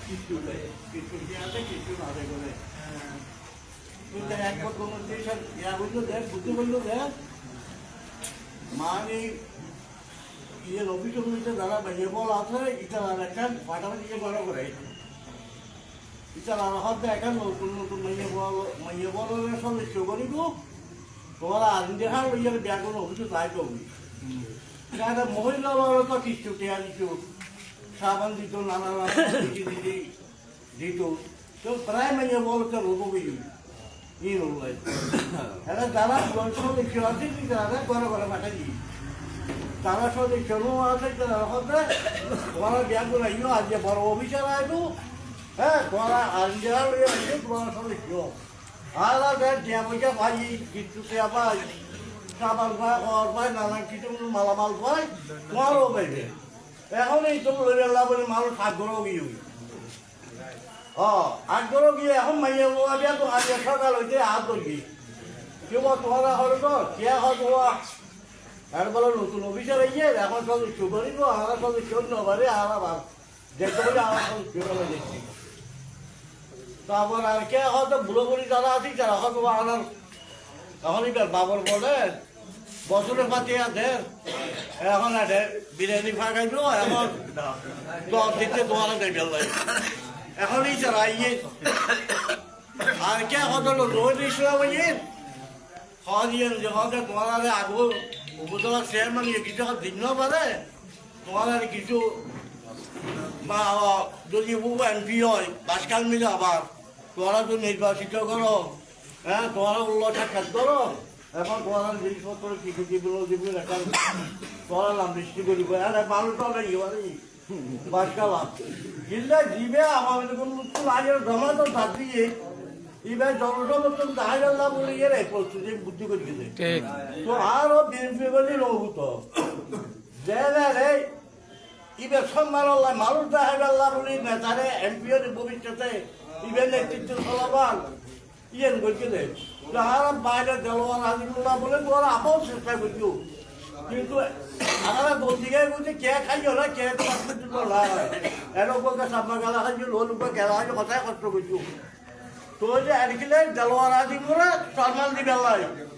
কিছু আছে কিছু না করে এক বুদ্ধি বললো দেখ মানে ইয়ে রবি চন্দ্রিতে যারা বেরিয়ে বল আছে ইটার আর একটা ফাটাফাটি বড় করে ইটার আর হতে এখন নতুন নতুন মাইয়ে বল সদস্য করিব তোমার আদিন দেখার ইয়ের ব্যাগুন অভিযোগ তাই করবি একটা মহিলা তো কিছু টেয়া দিত সাবান দিত নানা দিত তো প্রায় মাইয়ে বল তো রোগ ই রোগ এটা যারা সদস্য আছে তারা ঘরে ঘরে পাঠাই তারা সদস্য আছে তারা হতে তোমার ব্যাগুন আইও আজ বড় অফিসার আইব হ্যাঁ তোমার আজ তোমার সদস্য আলাদা যে পয়সা পাই কিছু টেয়া পাই সাবান পায় খড় পায় নানান কিছু মালামাল পায় তোমারও পাইবে এখন এই তো লইলা বলে মানুষ আগ্রহ গিয়ে আগ্রহ গিয়ে এখন মাইয়া লোয়া দিয়া তো আজ সকাল হইতে হাত ধরবি কেউ তোমারা হলো তো কে হতো আর বলো নতুন অফিসার হইছে এখন সদস্য করিব আমরা সদস্য নবারে আবার দেখতে বলে আমার সদস্য করে দেখছি তারপর আর কে হয়তো বুড়ো বুড়ি যারা আছি তারা হয়তো আমার এখন এবার বাবর বলে বছরে পাতি আছে এখন বিরিয়ানি ফাঁকাইল এখন দশ দিতে তোমার দেখে এখনই তারা ইয়ে আর কে হয়তো রোজ ইসলাম ইয়ে হদিয়েন যখন তোমার আগো উপজেলা চেয়ারম্যান কিছু দিন পারে তোমার কিছু বা যদি এমপি হয় বাসকাল মিলে আবার তোরা তো নির্বাচিত করো হ্যাঁ তোরা উল্লেখ সাক্ষাৎ করো এখন তোরা জিনিসপত্র কিছু জীবন জীবন একটা তোরা নাম বৃষ্টি করিব মানুষ তো বাসকালা জিল্লা জিবে আমাদের কোনো আগের জমা তো তার দিয়ে এবার জনসমর্থন দেখা গেল বলে এর প্রস্তুতি বুদ্ধি করে গেছে তো আরো বিএনপি বলে রহুত যে রে ইবে সম্মান মানুষ দেখা গেল বলে নেতারে এমপিওর ভবিষ্যতে ইবে নেতৃত্ব চলাবান ইয়েন করছে আর বাইরে দেওয়ার আজিমুল্লাহ বলে তোরা আবার চেষ্টা করছো কিন্তু আমরা বলদিকে বলছি কে খাইও না কে এরকম সামনা গেলা খাইছো লোক গেলা খাইছো কথাই কষ্ট করছো তো যে এদিকে দেওয়ার আজিমুরা সম্মান দিবে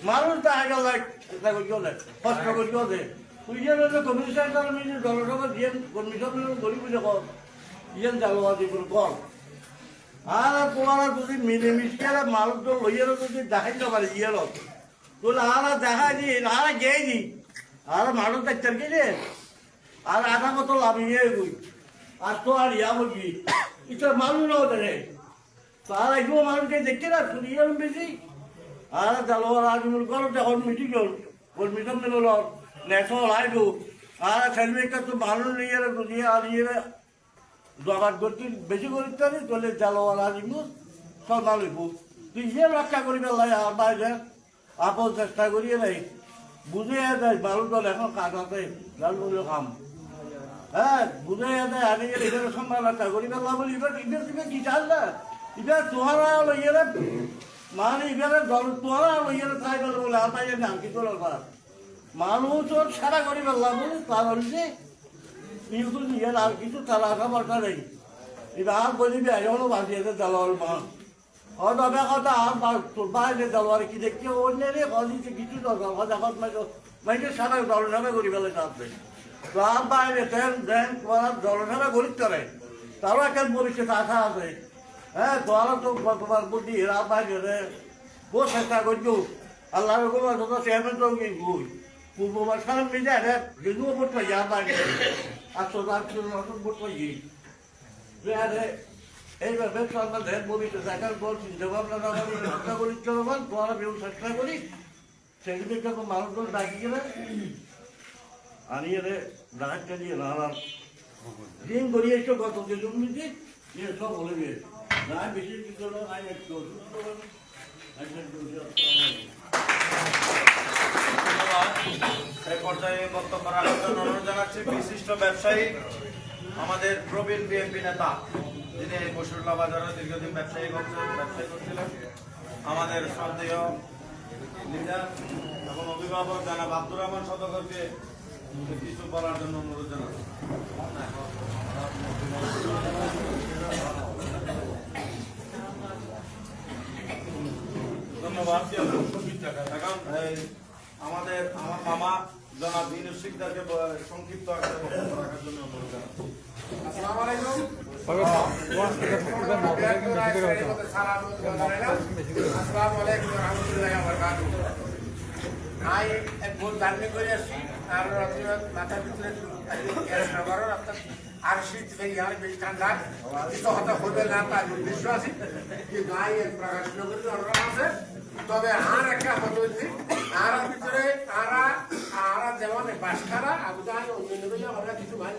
মানুষ দেখা গেল চেষ্টা করছো কষ্ট করছো তুই যে কমিশন জনসভা দিয়ে কমিশন গরিব যখন ইয়েন দেওয়ার আজিমুর কর আর তোমার যদি মিলেমিশে মানুষ তো লইয়ের যদি দেখাইতে পারে ইয়ের তোলে আর দেখাই দি আর গিয়ে দি আর মানুষ দেখতে গেছে আর আধা মতো লাভ ইয়ে গই আর তো আর ইয়া বলবি এটা মানুষ নাও দেখে তার একটু মানুষকে দেখতে না শুনিয়ে বেশি আর দেওয়ার আজিমুর কর যখন মিটিং হল কর্মিশন মিলল ন্যাশনাল আইডু আর সেলমিকা তো মানুষ নিয়ে দুনিয়া আর ইয়ে জগাত করতে বেশি করতে পারি তাহলে জালোয়ার আজিমু সন্ধান হইব তুই ইয়ে রক্ষা করিবে আর বাইরে আপন চেষ্টা করিয়ে নাই বুঝে দেয় বালু দল এখন কাটাতে লাল বলে কাম হ্যাঁ বুঝে দেয় আমি এখানে সম্মান রক্ষা করিবে বলি এবার ইবার তুমি কি চাল না এবার তোহারা লইয়ে মানে এবারে দল তোহারা লইয়ে তাই গেল বলে আর তাই নাম কি তোলার পার মানুষ সারা করিবে বলে তার হচ্ছে কিন্তু ইয়ের আর কিছু তারা আঁকা বাটা নেই এটা আর বলিবি এখনো বাঁচিয়েছে দেওয়ার মা হয়তো কথা আর বাইরে দেওয়ার কি দেখছি অন্যের হদিতে কিছু দরকার হয়তো এখন মাইকে সারা জলসভা করি ফেলে চাপবে তো আর বাইরে তেল দেন তোমার জলসভা করিতে করে তারও একটা ভবিষ্যৎ আশা আছে হ্যাঁ তোরা তো তোমার বুদ্ধি আর বাইরে বহু চেষ্টা করছো আল্লাহর কোনো চেয়ারম্যান তো বই পূর্ববার সারা মিলে যদিও ভোট পাই আর বাইরে 800 ভোট পাই এইভাবে সরকার ভবিষ্যৎ দেখার পর চিন্তা ভাবনা চেষ্টা করি চলমান তোরা বেউ চেষ্টা করি সেগুলিকে তো মানুষজন ডাকি গেলে আনিয়ে ডাক চালিয়ে নানান দিন করিয়েছো গত কিছু মিনিট ইয়ে সব বলে গিয়েছে না বেশি কিছু আইন একটু এই পর্যায়ে বক্তব্য রাখার জন্য অনুরোধ জানাচ্ছি বিশিষ্ট ব্যবসায়ী আমাদের প্রবীণ বিএনপি নেতা যিনি বসুরলা বাজারে দীর্ঘদিন ব্যবসায়ী করছিলেন আমাদের শ্রদ্ধেয় লিডার এবং অভিভাবক জানাব আব্দুর রহমান সদগরকে কিছু বলার জন্য অনুরোধ জানাচ্ছি। ধন্যবাদ। এখন আমার মামা জনাব ইউনুস সিকদারকে সংক্ষিপ্ত একটা বক্তব্য রাখার জন্য অনুরোধ জানাচ্ছি। আসসালামু আলাইকুম। আসসালামু আলাইকুম ওয়া রাহমাতুল্লাহি ওয়া বারাকাতুহু। আই এক বহুত ধার্মিক করে আসছি আর মাথার ভিতরে গ্যাস না করার আপনার আর শীত থেকে আর বেশি ঠান্ডা কিছু হতা হবে না তার বিশ্বাসী কিন্তু আই এক প্রকাশ নগরী অনুরোধ আছে। তবে আর একটা হতো আর ভিতরে আর যেমন বাসখারা আবুদাই অন্য আমরা কিছু মানি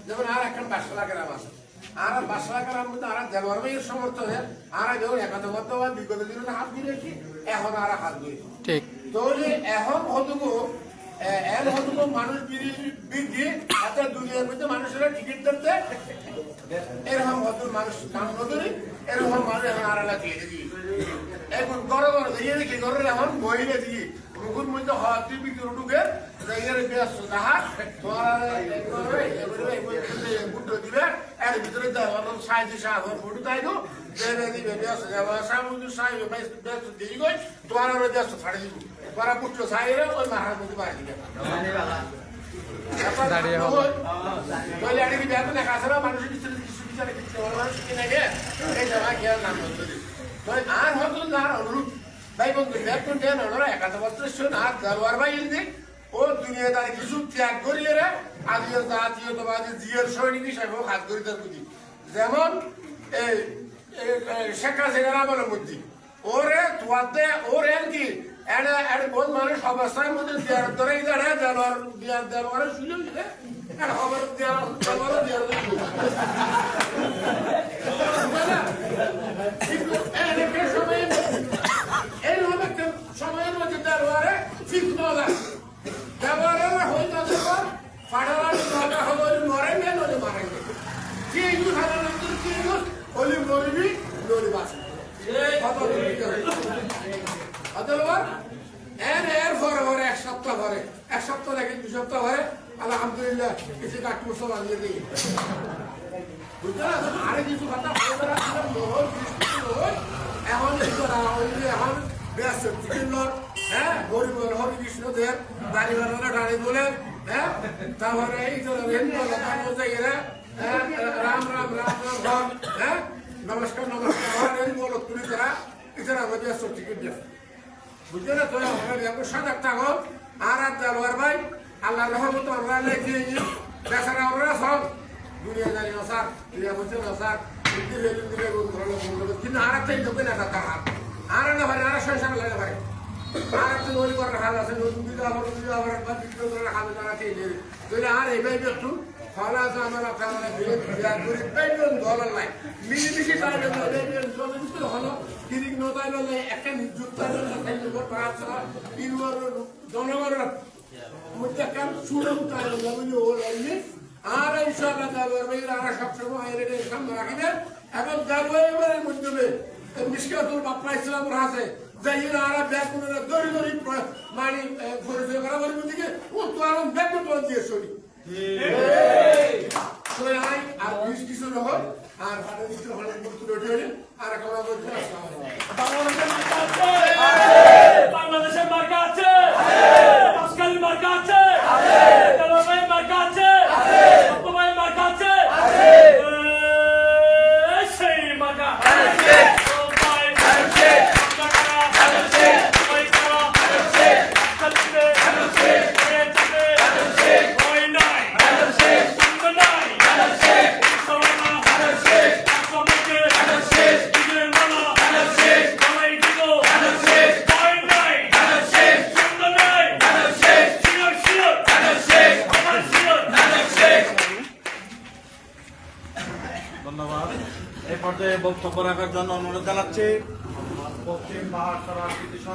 যেমন আর এখন বাসখালা গ্রাম আছে আর বাসখালা গ্রাম মধ্যে আর দেওয়ার সমর্থনে আর যেমন একাদবদ্ধ বিগত দিনে হাত দিয়েছি এখন আর হাত দিয়েছি ঠিক তাহলে এখন হতগো মানুষ বৃদ্ধি এত দুনিয়ার মধ্যে মানুষেরা টিকিট ধরতে এরকম হত মানুষ নাম নদী এরকম মানুষ এখন আড়ালা দিয়ে দিই এখন গড় গড় দিয়ে দেখি গড়ের এখন মহিলা দিয়ে মুখের মধ্যে হাতি ভিতরে ঢুকে ব্যস্ত তাহার তোমার বুটো দিবে এর ভিতরে সাহায্য সাহায্য ফুটু তাই গো দেবে দিবে ব্যস্ত সামুদ্র সাহায্য ব্যস্ত দিয়ে গই তোমার ব্যস্ত ছাড়ে দিব তোরা বুটো সাইরে ওই মাহার মধ্যে বাড়ি দিবে মানুষের ভিতরে কিছু বিচারে কিছু মানুষ কিনে গে এই জায়গা খেয়াল নাম আর হতো না অনুরূপ ভাই বন্ধু দেখুন দেন ওনারা একাদবস্ত্র শোন আর দেওয়ার ভাই দিক ও দুনিয়াদার কিছু ত্যাগ করিয়ে রে জাতীয়তাবাদী জিয়ার সৈনিক হিসাবে হাত করি তার প্রতি যেমন এই শেখ হাসিনার আমলের মধ্যে ওরে তোয়াতে ওর এর কি এর বহুত মানুষ অবস্থার মধ্যে দেওয়ার ধরে দাঁড়ে দেওয়ার সুযোগ দিলে খবর দেওয়ার সময়ের মধ্যে দেওয়ারে ঠিক নয় ব্যবহারের হইতে ফাটার হবলি মরেন নদী মারেন কি ইউজ হারানোর কি ইউজ হলি মরিবি নদী বাঁচে এর পরে এক সপ্তাহ দেখেন 2 সপ্তাহ পরে আলহামদুলিল্লাহ কিছু কাটু সব আনিয়ে দিই বুঝতে আরে কিছু কথা এখন এখন ব্যস্ত হ্যাঁ গরিব হরি কৃষ্ণদের দাড়ি বানানো ডানি বলে হ্যাঁ তারপরে এই রাম রাম রাম রাম হ্যাঁ নমস্কার বলো তুলি তারা এছাড়া আমাদের ব্যস্ত টিকিট দেয় বুঝলে না তো সজাগ থাকো আর দেওয়ার ভাই আল্লাহ রহমত আমরা লেগে বেচারা আমরা সব দুনিয়া জানি না স্যার দুনিয়া বলছে না স্যার কিন্তু আর একটা ঢুকে না তার হাত আর না ভাই আর সংসার লাগে ভাই আর একটা নদী করার হাল আছে নদী আবার বিক্রি করার হাল তারা খেয়ে দেবে তাহলে আর এবার একটু ফলে আছে আমার আপনার ধরার নাই মিলিমিশি হলো কিরিক নতাই বলে একটা নিযুক্ত জনগণের মধ্যে একটা সুরক্ষায় আর ইনশাআল্লাহ আর সবসময় সামনে রাখিবেন এবং গাড়ির মাধ্যমে মিশকাতুল বাপ্পা ইসলামের আছে যাই আর ব্যাগ দড়ি দড়ি মানে পরিচয় করা বলি দিকে ও তো আর ব্যাগ তো দিয়ে সরি আর কিছু রকম আর কিছু হলে আর বাংলাদেশের মার্কা আছে পাঁচকালীর মার্কা আছে তেলবাইয়ের মার্কা আছে সত্যবাইয়ের মার্কা আছে সেই মার্কা ধন্যবাদ। এই পর্যায়ে বক্তব্য রাখার জন্য অনুরোধ জানাচ্ছি পশ্চিম পাহাড়